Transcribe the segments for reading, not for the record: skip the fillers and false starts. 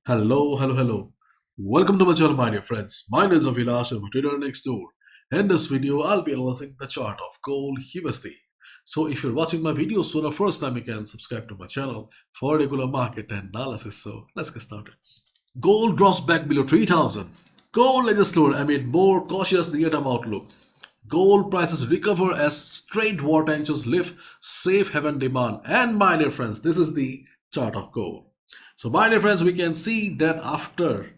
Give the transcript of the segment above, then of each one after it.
Hello. Welcome to my channel, my dear friends. My name is Avilash and trader next door. In this video, I'll be analyzing the chart of gold USD. So if you're watching my videos for the first time, you can subscribe to my channel for regular market analysis. So let's get started. Gold drops back below 3,000. Gold ledges lower amid more cautious near-term outlook. Gold prices recover as trade war tensions lift safe haven demand. And my dear friends, this is the chart of gold. So my dear friends, we can see that after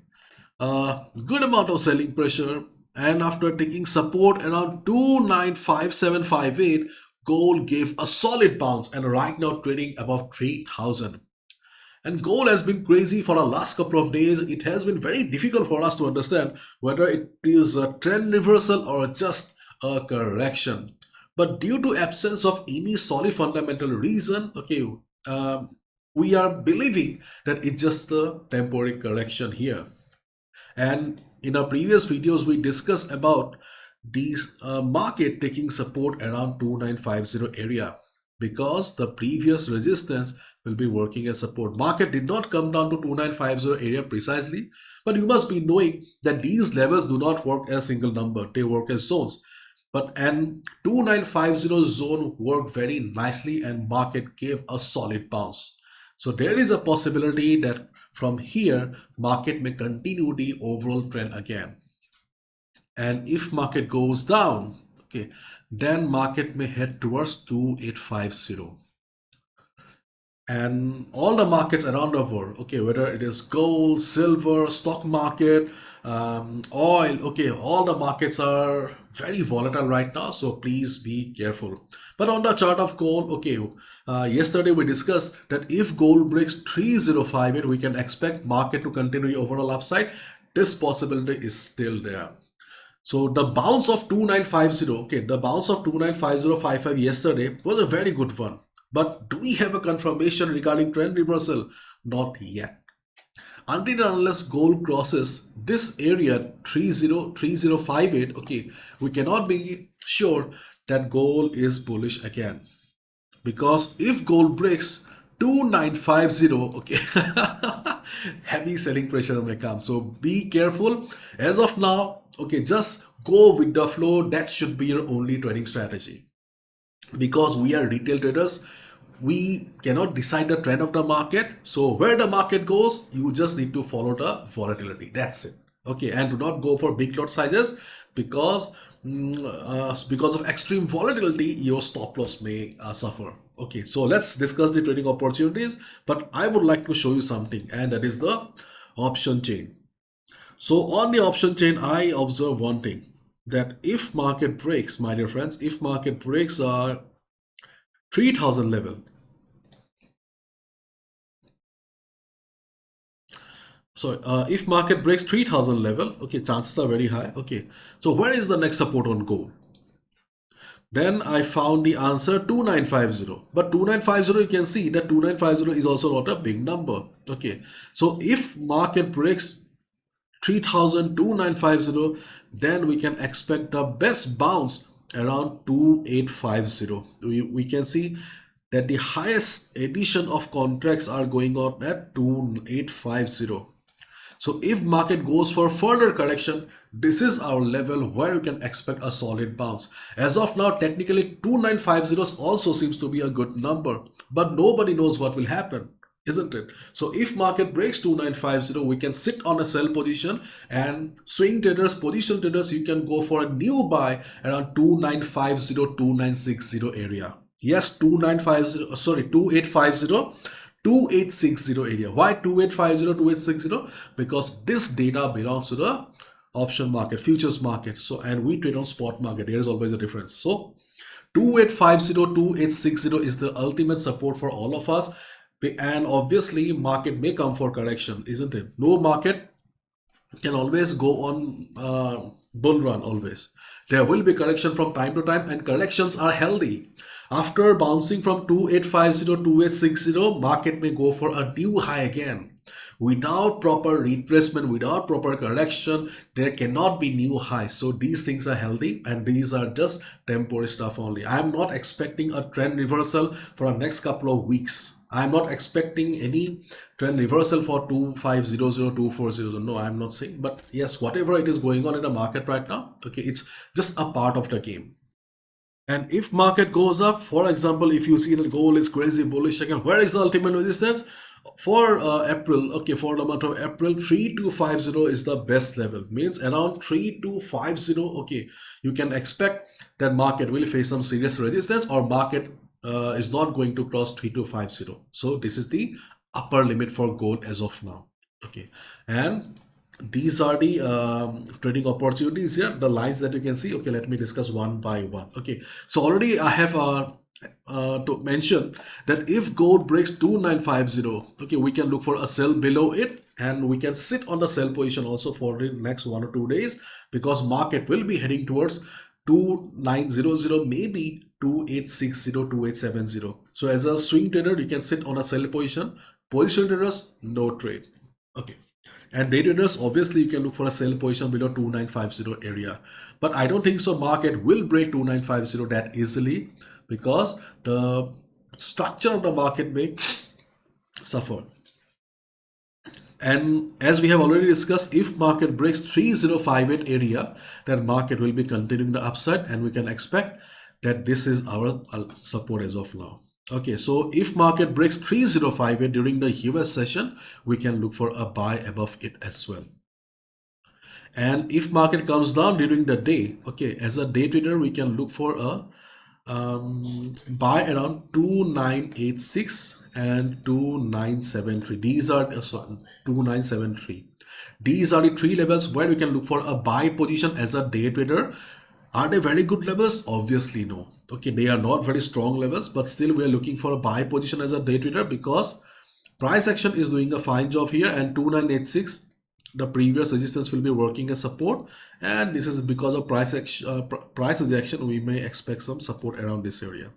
a good amount of selling pressure and after taking support around 295758, gold gave a solid bounce and right now trading above 3,000. And gold has been crazy for the last couple of days. It has been very difficult for us to understand whether it is a trend reversal or just a correction. But due to absence of any solid fundamental reason, we are believing that it's just a temporary correction here. And in our previous videos, we discussed about these market taking support around 2950 area because the previous resistance will be working as support. Market did not come down to 2950 area precisely, but you must be knowing that these levels do not work as single number, they work as zones. But an 2950 zone worked very nicely and market gave a solid bounce. So there is a possibility that from here market may continue the overall trend again. And if market goes down, then market may head towards 2850. And all the markets around the world, whether it is gold, silver, stock market, oil, all the markets are very volatile right now, so please be careful. But on the chart of gold, yesterday we discussed that if gold breaks 3058, we can expect market to continue overall upside. This possibility is still there. So the bounce of 2950, the bounce of 295055 yesterday was a very good one. But do we have a confirmation regarding trend reversal? Not yet. Until and unless gold crosses this area 303058, we cannot be sure that gold is bullish again. Because if gold breaks 2950, heavy selling pressure may come. So be careful. As of now, just go with the flow. That should be your only trading strategy. Because we are retail traders, we cannot decide the trend of the market. So where the market goes, you just need to follow the volatility. That's it. And do not go for big lot sizes because of extreme volatility, your stop loss may suffer. So let's discuss the trading opportunities, but I would like to show you something, and that is the option chain. So on the option chain, I observe one thing, that if market breaks, my dear friends, if market breaks 3000 level, if market breaks 3000 level, chances are very high. So where is the next support on gold? Then I found the answer 2950. But 2950, you can see that 2950 is also not a big number. So if market breaks 3000, then we can expect the best bounce around 2850. We can see that the highest addition of contracts are going on at 2850. So if market goes for further correction, this is our level where you can expect a solid bounce. As of now, technically 2950 also seems to be a good number, but nobody knows what will happen, isn't it? So if market breaks 2950, we can sit on a sell position, and swing traders, position traders, you can go for a new buy around 2950, 2960 area. Yes, 2850, 2860 area. Why 2850, 2860? Because this data belongs to the option market, futures market. So, and we trade on spot market. There is always a difference. So 2850, 2860 is the ultimate support for all of us. And obviously market may come for correction, isn't it? No market can always go on bull run always. There will be correction from time to time, and corrections are healthy. After bouncing from 2850 to 2860, market may go for a new high again. Without proper retracement, without proper correction, there cannot be new highs. So these things are healthy and these are just temporary stuff only. I am not expecting a trend reversal for the next couple of weeks. I'm not expecting any trend reversal for 2500, 2400. No, I'm not saying. But yes, whatever it is going on in the market right now, okay, it's just a part of the game. And if market goes up, for example, if you see that gold is crazy bullish again, where is the ultimate resistance? For April, okay, for the month of April, 3250 is the best level. Means around 3250, okay, you can expect that market will face some serious resistance or market is not going to cross 3250. So this is the upper limit for gold as of now. Okay, and these are the trading opportunities here, the lines that you can see. Okay, let me discuss one by one. Okay, so already I have to mention that if gold breaks 2950, okay, we can look for a sell below it and we can sit on the sell position also for the next 1 or 2 days, because market will be heading towards 2900, maybe 2860, 2870. So as a swing trader, you can sit on a sell position. Position traders, no trade. Okay, and day traders, obviously you can look for a sell position below 2950 area, but I don't think so market will break 2950 that easily, because the structure of the market may suffer. And as we have already discussed, if market breaks 3058 area, then market will be continuing the upside and we can expect that this is our support as of now. Okay, so if market breaks 3058 during the US session, we can look for a buy above it as well. And if market comes down during the day, okay, as a day trader, we can look for a buy around 2986 and 2973. These are 2973. These are the three levels where we can look for a buy position as a day trader. Are they very good levels? Obviously no. Okay, they are not very strong levels, but still we are looking for a buy position as a day trader because price action is doing a fine job here, and 2986, the previous resistance, will be working as support, and this is because of price rejection. We may expect some support around this area.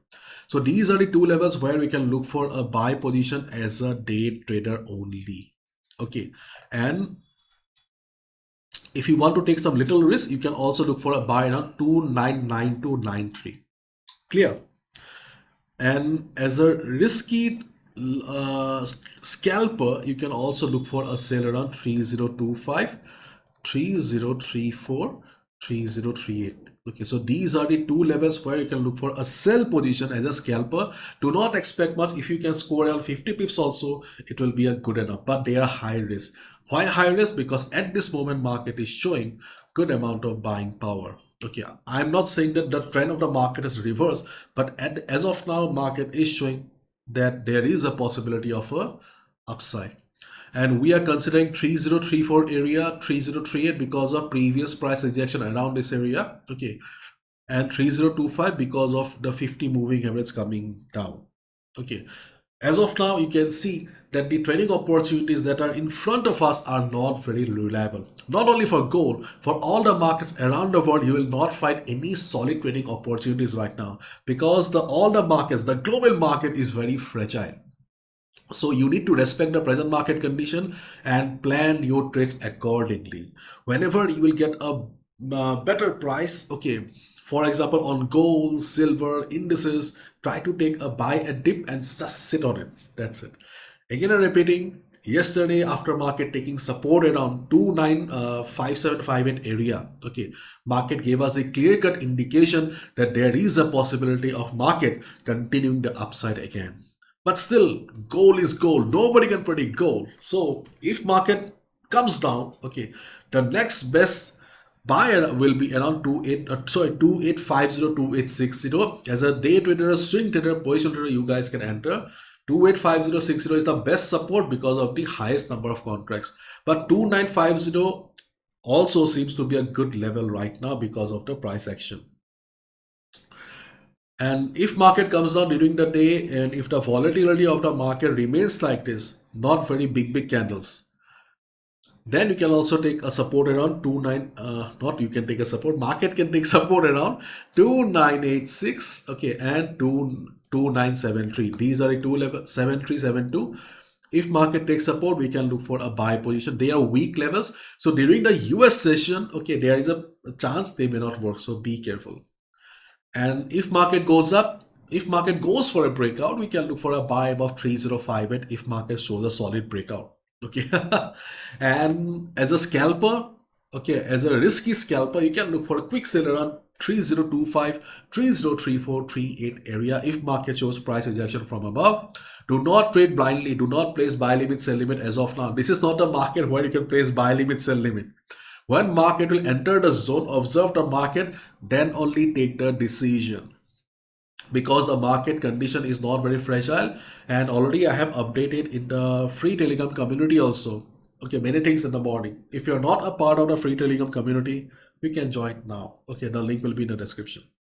So these are the two levels where we can look for a buy position as a day trader only. Okay, and if you want to take some little risk, you can also look for a buy around 299293. Clear? And as a risky scalper, you can also look for a sell around 3025, 3034, 3038. Okay, so these are the two levels where you can look for a sell position as a scalper. Do not expect much. If you can score around 50 pips also, it will be a good enough, but they are high risk. Why high risk? Because at this moment market is showing good amount of buying power. Okay, I'm not saying that the trend of the market is reversed, but as of now market is showing that there is a possibility of a upside, and we are considering 3034 area, 3038 because of previous price rejection around this area. Okay, and 3025 because of the 50 moving average coming down. Okay, as of now you can see that the trading opportunities that are in front of us are not very reliable. Not only for gold, for all the markets around the world, you will not find any solid trading opportunities right now, because all the markets, the global market is very fragile. So you need to respect the present market condition and plan your trades accordingly. Whenever you will get a better price, okay, for example on gold, silver, indices, try to take a buy a dip and just sit on it. That's it. Again I'm repeating, yesterday after market taking support around 295758 area, okay, market gave us a clear-cut indication that there is a possibility of market continuing the upside again. But still, gold is gold. Nobody can predict gold. So if market comes down, okay, the next best buyer will be around 2850, 2860. As a day trader, a swing trader, position trader, you guys can enter. 285060 is the best support because of the highest number of contracts. But 2950 also seems to be a good level right now because of the price action. And if market comes down during the day, and if the volatility of the market remains like this, not very big candles, then you can also take a support around 29 not you can take a support, market can take support around 2986, okay, and 2973. These are the two level 7372. If market takes support, we can look for a buy position. They are weak levels. So during the US session, okay, there is a chance they may not work. So be careful. And if market goes up, if market goes for a breakout, we can look for a buy above 3058 if market shows a solid breakout. Okay. And as a scalper, okay, as a risky scalper, you can look for a quick sell around 3025, 3034, 38 area if market shows price rejection from above. Do not trade blindly. Do not place buy limit, sell limit as of now. This is not a market where you can place buy limit, sell limit. When market will enter the zone, observe the market, then only take the decision, because the market condition is not very fragile. And already I have updated in the free Telegram community also. Okay, many things in the morning. If you're not a part of the free Telegram community, you can join now. Okay, the link will be in the description.